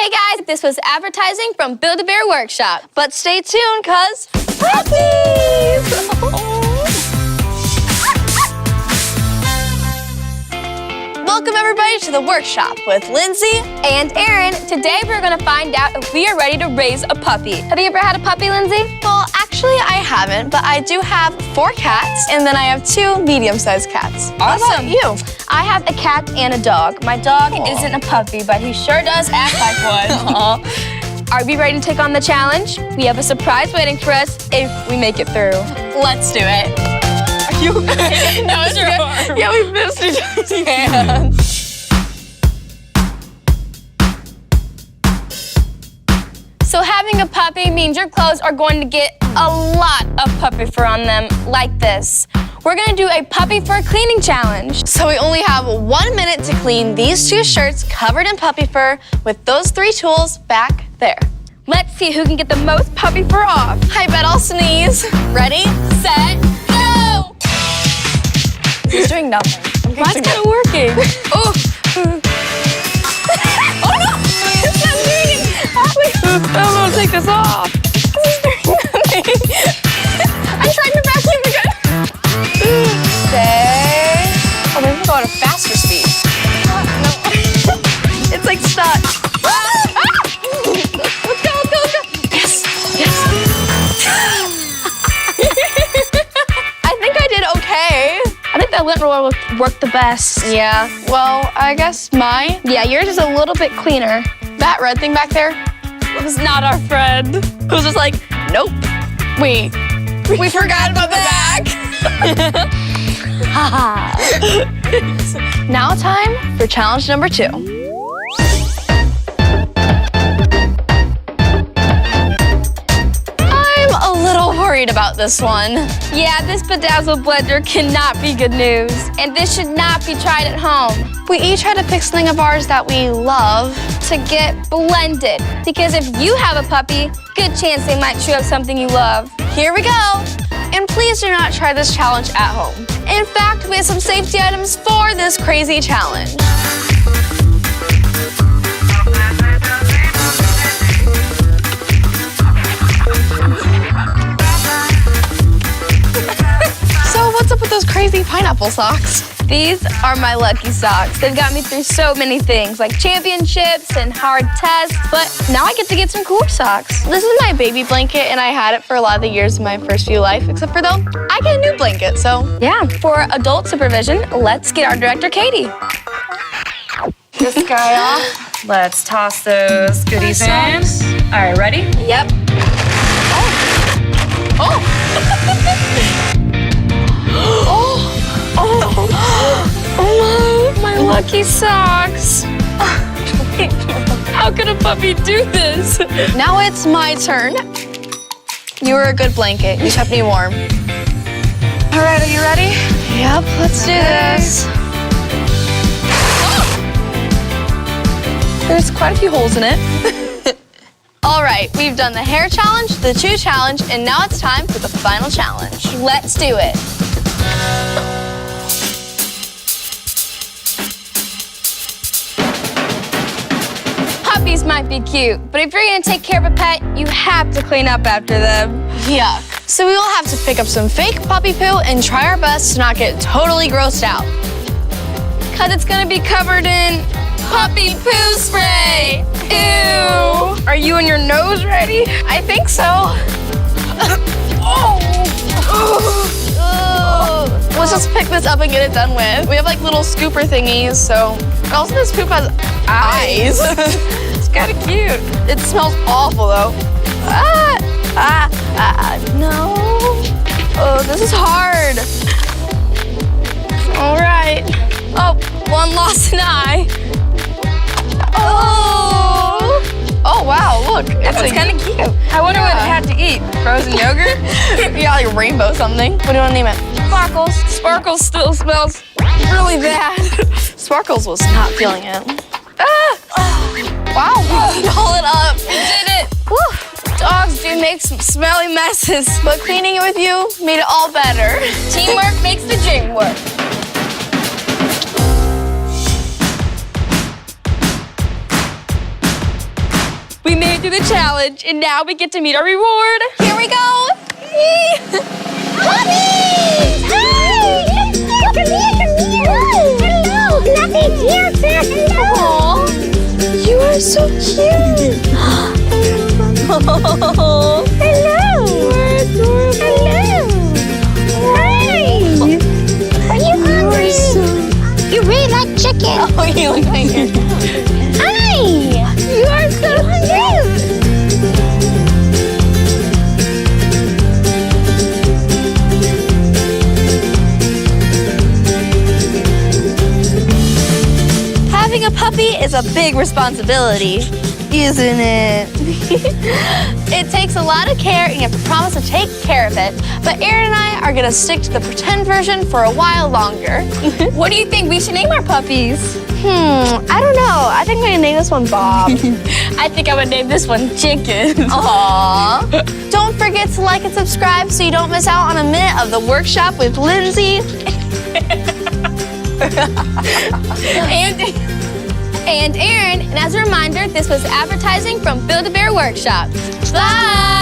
Hey guys, this was advertising from Build-A-Bear Workshop. But stay tuned, cuz puppies! Welcome everybody to the workshop with Lindsay And Aaron. Today we're gonna find out if we are ready to raise a puppy. Have you ever had a puppy, Lindsay? Well, actually I haven't, but I do have 4 cats, and then I have 2 medium-sized cats. Awesome. What about you? I have a cat and a dog. My dog isn't a puppy, but he sure does act like one. Are we ready to take on the challenge? We have a surprise waiting for us if we make it through. Let's do it. Are you okay? That was your arm. Yeah, we missed each other's hands. So having a puppy means your clothes are going to get a lot of puppy fur on them, like this. We're gonna do a puppy fur cleaning challenge. So we only have 1 minute to clean these 2 shirts covered in puppy fur with those 3 tools back there. Let's see who can get the most puppy fur off. I bet I'll sneeze. Ready, set, go! He's doing nothing. Mine's kind of working. Oh. Oh no! It's not doing it. I'm gonna take this off. I'm trying to vacuum again. Stay. Oh, maybe we'll go at a faster speed. No. It's like stuck. Let's go, let's go, let's go. Yes, yes. I think I did okay. I think that lint roller worked the best. Yeah, well, I guess my... Yeah, yours is a little bit cleaner. That red thing back there was not our friend. It was just like, nope. Wait, we forgot about the back. Now time for challenge number 2. I'm a little worried about this one. Yeah, this bedazzled blender cannot be good news. And this should not be tried at home. We each had to pick something of ours that we love to get blended. Because if you have a puppy, good chance they might chew up something you love. Here we go. And please do not try this challenge at home. In fact, we have some safety items for this crazy challenge. So what's up with those crazy pineapple socks? These are my lucky socks. They've got me through so many things, like championships and hard tests, but now I get to get some cool socks. This is my baby blanket, and I had it for a lot of the years of my first few life, except for though, I get a new blanket, so. Yeah, for adult supervision, let's get our director, Katie. This guy off. Let's toss those goodies in. All right, ready? Yep. Oh! Oh, my lucky socks. How could a puppy do this? Now it's my turn. You were a good blanket. You kept me warm. All right, are you ready? Yep, let's do this. There's quite a few holes in it. All right, we've done the hair challenge, the chew challenge, and now it's time for the final challenge. Let's do it. Puppies might be cute, but if you're gonna take care of a pet, you have to clean up after them. Yuck. So we will have to pick up some fake puppy poo and try our best to not get totally grossed out. Cause it's gonna be covered in puppy poo spray. Ew. Are you and your nose ready? I think so. Let's just pick this up and get it done with. We have like little scooper thingies, so. Also, this poop has eyes. It's kind of cute. It smells awful though. No. Oh, this is hard. All right. Oh, one lost an eye. Oh, wow, look. That's kind of cute. I wonder what it had to eat. Frozen yogurt? Yeah, like rainbow something. What do you want to name it? Sparkles. Sparkles still smells really bad. Sparkles was not feeling it. Wow, we pull it up. We did it. Whew. Dogs do make some smelly messes, but cleaning it with you made it all better. Teamwork makes the dream work. We made it through the challenge, and now we get to meet our reward. Here we go. Puppies! Hi! Come here! Hello! Fluffy dear! Hello! You are so cute. Hello! Hello! Hi! Are you hungry? You really like chicken. Oh, you look like it. Hi! You are so cute! Having a puppy is a big responsibility, isn't it? It takes a lot of care, and you have to promise to take care of it. But Aaron and I are gonna stick to the pretend version for a while longer. What do you think we should name our puppies? I don't know. I think I'm gonna name this one Bob. I think I would name this one Chicken. Aww. Don't forget to like and subscribe so you don't miss out on a minute of the workshop with Lindsey. And Aaron. And as a reminder, this was advertising from Build-A-Bear Workshop. Bye!